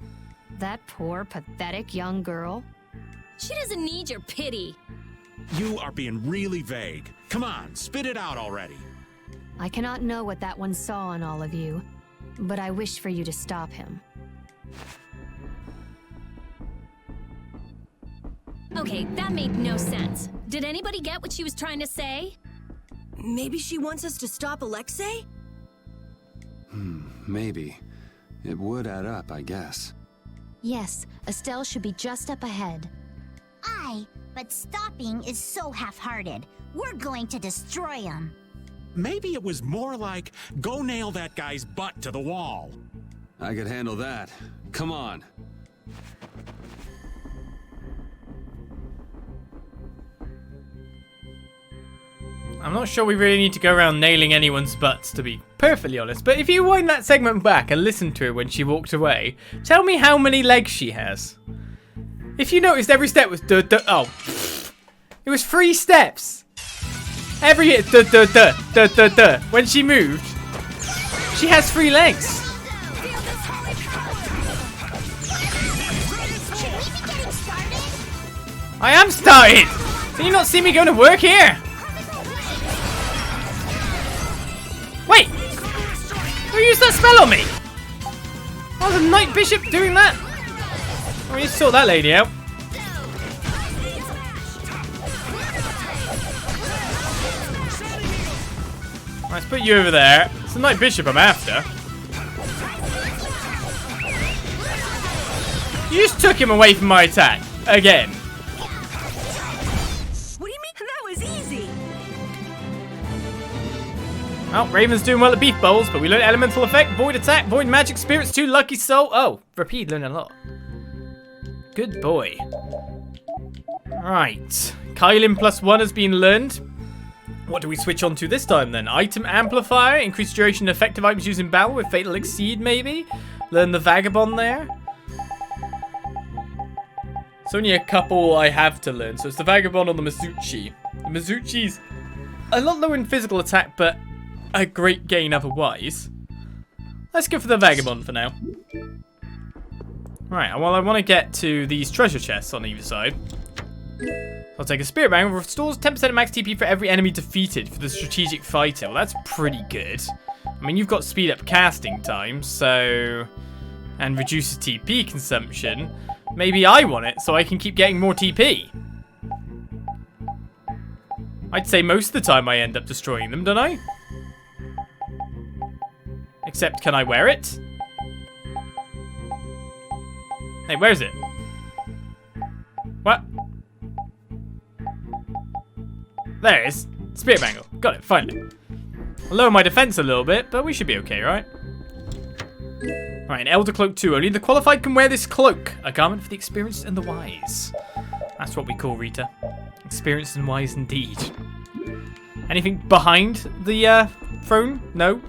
That poor, pathetic young girl? She doesn't need your pity. You are being really vague. Come on, spit it out already. I cannot know what that one saw in all of you, but I wish for you to stop him. Okay, that made no sense. Did anybody get what she was trying to say? Maybe she wants us to stop Alexei? Maybe. It would add up, I guess. Yes, Estelle should be just up ahead. Aye, but stopping is so half-hearted. We're going to destroy him. Maybe it was more like, go nail that guy's butt to the wall. I could handle that. Come on. I'm not sure we really need to go around nailing anyone's butts, to be perfectly honest. But if you wind that segment back and listen to her when she walked away, tell me how many legs she has. If you noticed, every step was oh. It was 3 steps. Every hit when she moved. She has 3 legs. I am started. Can you not see me going to work here? Wait! Who used that spell on me? Oh, the Knight Bishop doing that? Oh, we need to sort that lady out. Let's put you over there. It's the Knight Bishop I'm after. You just took him away from my attack. Again. What do you mean? That was easy! Well, Raven's doing well at Beef Bowls, but we learned Elemental Effect, Void Attack, Void Magic, Spirits 2, Lucky Soul. Oh, repeat, learn a lot. Good boy. Right. Kylin +1 has been learned. What do we switch on to this time then? Item Amplifier, increased duration of effective items used in battle with Fatal Exceed maybe? Learn the Vagabond there. It's only a couple I have to learn, so it's the Vagabond on the Mizuchi. The Mizuchi's a lot lower in physical attack, but a great gain otherwise. Let's go for the Vagabond for now. Right, well I want to get to these treasure chests on either side. I'll take a Spirit Bangle. Restores 10% of max TP for every enemy defeated for the strategic fighter. Well, that's pretty good. I mean, you've got speed up casting time, so... And reduces TP consumption. Maybe I want it so I can keep getting more TP. I'd say most of the time I end up destroying them, don't I? Except, can I wear it? Hey, where is it? What? There it is. Spirit Bangle. Got it, finally. I'll lower my defense a little bit, but we should be okay, right? Right, an Elder Cloak 2. Only the qualified can wear this cloak. A garment for the experienced and the wise. That's what we call Rita. Experienced and wise indeed. Anything behind the throne? No.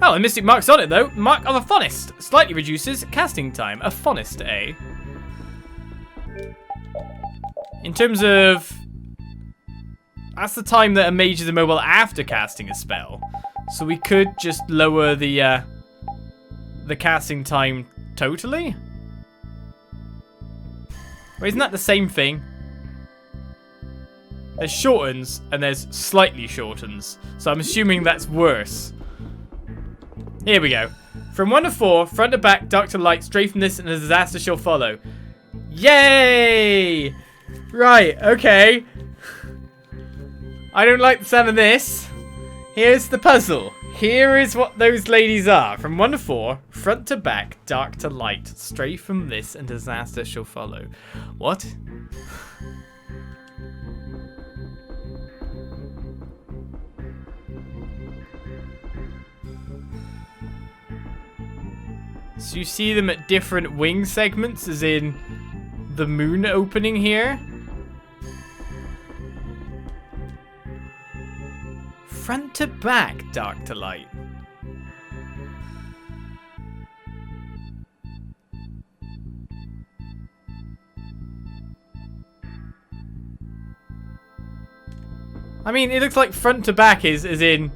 Oh, the Mystic Mark's on it though. Mark of a Faunist. Slightly reduces casting time. A Faunist, eh? In terms of... That's the time that a mage is immobile after casting a spell. So we could just lower the casting time totally? Or isn't that the same thing? There's shortens and there's slightly shortens. So I'm assuming that's worse. Here we go. From 1 to 4, front to back, dark to light, straight from this and a disaster shall follow. Yay! Right, okay. I don't like the sound of this. Here's the puzzle. Here is what those ladies are. From 1 to 4, front to back, dark to light, stray from this and disaster shall follow. What? So you see them at different wing segments, as in the moon opening here. Front to back, dark to light. I mean, it looks like front to back is in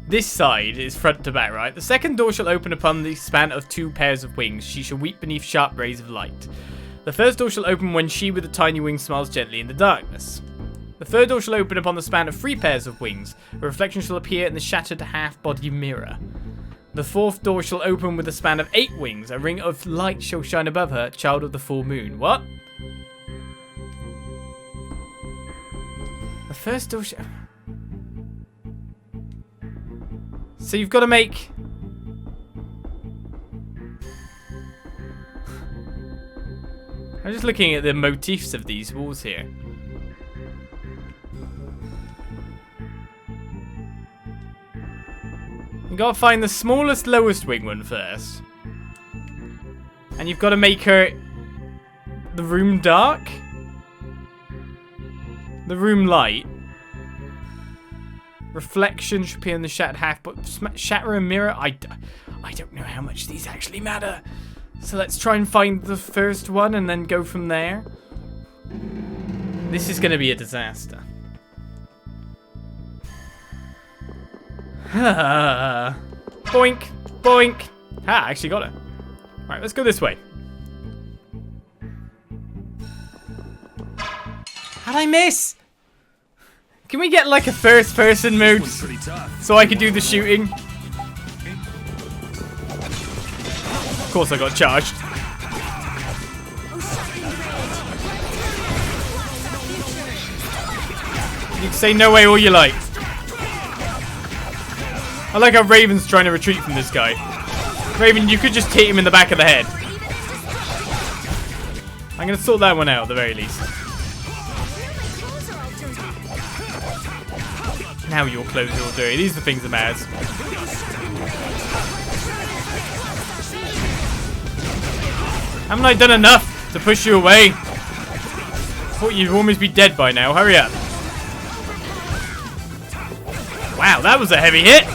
this side is front to back, right? The second door shall open upon the span of 2 pairs of wings. She shall weep beneath sharp rays of light. The first door shall open when she with the tiny wings smiles gently in the darkness. The third door shall open upon the span of 3 pairs of wings. A reflection shall appear in the shattered half-body mirror. The fourth door shall open with a span of 8 wings. A ring of light shall shine above her, child of the full moon. What? The first door shall... So you've got to make... I'm just looking at the motifs of these walls here. You've got to find the smallest, lowest wing one first. And you've got to make her... the room dark? The room light. Reflection should appear in the shattered half, but shatter a mirror? I don't know how much these actually matter. So let's try and find the first one and then go from there. This is going to be a disaster. Boink, boink. Ah, I actually got it. Right, let's go this way. How'd I miss? Can we get like a first person mode so I can do the shooting? Of course I got charged. You can say no way all you like. I like how Raven's trying to retreat from this guy. Raven, you could just hit him in the back of the head. I'm going to sort that one out at the very least. Now your clothes are all dirty. These are the things that matters. Haven't I done enough to push you away? I thought you'd almost be dead by now. Hurry up. Wow, that was a heavy hit.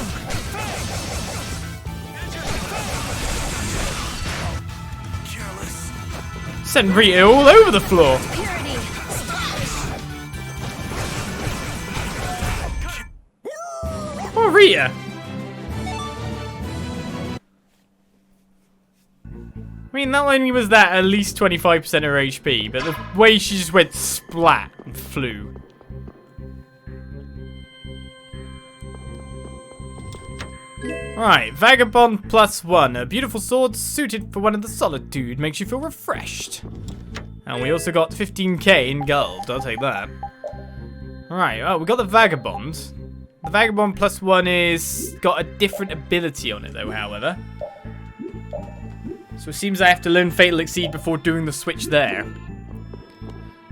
Sent Rita all over the floor. Oh, Rita. I mean, not only was that at least 25% of her HP, but the way she just went splat and flew. Alright, Vagabond +1. A beautiful sword suited for one of the solitude. Makes you feel refreshed. And we also got 15k in gold. I'll take that. Alright, oh, we got the Vagabond. The Vagabond +1 is got a different ability on it though, however. So it seems I have to learn Fatal Exceed before doing the switch there.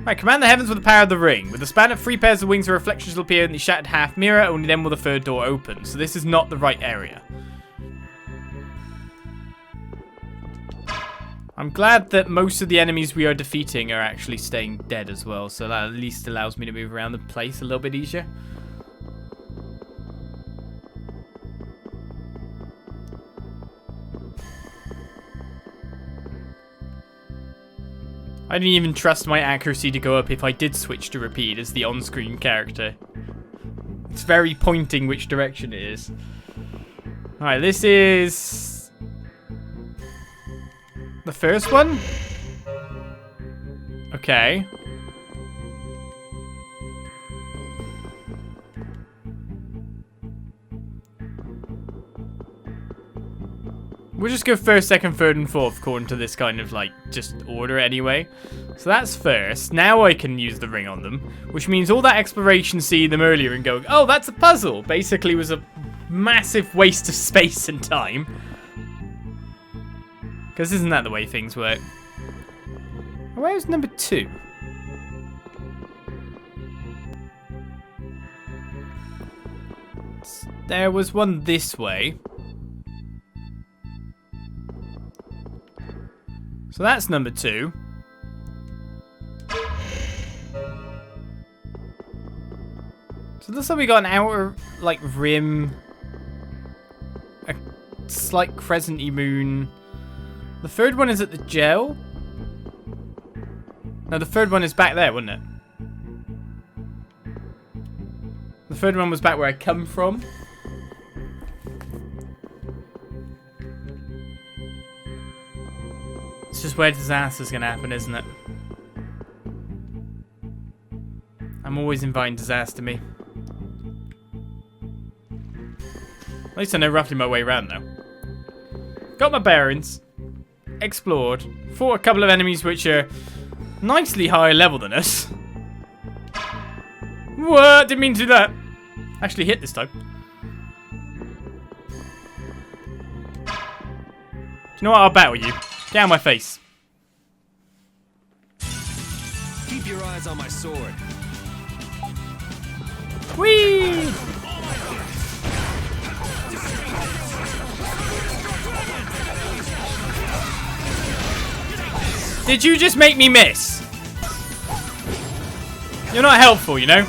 Right, command the heavens with the power of the ring. With the span of 3 pairs of wings, the reflections will appear in the shattered half mirror. Only then will the third door open. So this is not the right area. I'm glad that most of the enemies we are defeating are actually staying dead as well. So that at least allows me to move around the place a little bit easier. I didn't even trust my accuracy to go up if I did switch to repeat as the on-screen character. It's very pointing which direction it is. Alright, this is the first one? Okay. We'll just go first, second, third, and fourth according to this kind of, like, just order anyway. So that's first. Now I can use the ring on them, which means all that exploration, seeing them earlier and going, oh, that's a puzzle, basically was a massive waste of space and time. Because isn't that the way things work? Where's number 2? There was one this way. So that's number 2. So it looks like we got an outer, like, rim. A slight crescent-y moon. The third one is at the gel. No, the third one is back there, wasn't it? The third one was back where I come from. It's just where disaster's gonna happen, isn't it? I'm always inviting disaster to me. At least I know roughly my way around now. Got my bearings. Explored. Fought a couple of enemies which are nicely higher level than us. What? Didn't mean to do that. Actually hit this time. Do you know what? I'll battle you. Get out of my face. Keep your eyes on my sword. Whee! Did you just make me miss? You're not helpful, you know?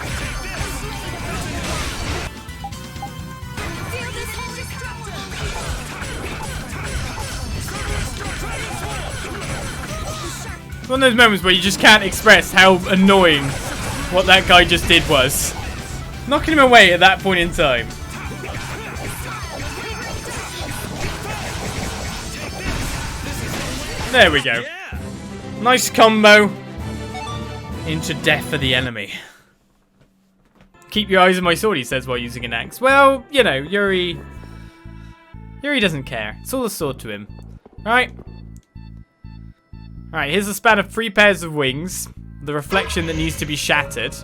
It's one of those moments where you just can't express how annoying what that guy just did was. Knocking him away at that point in time. There we go. Nice combo. Into death for the enemy. Keep your eyes on my sword, he says while using an axe. Well, you know, Yuri doesn't care. It's all a sword to him. Right? Alright, here's a span of 3 pairs of wings. The reflection that needs to be shattered.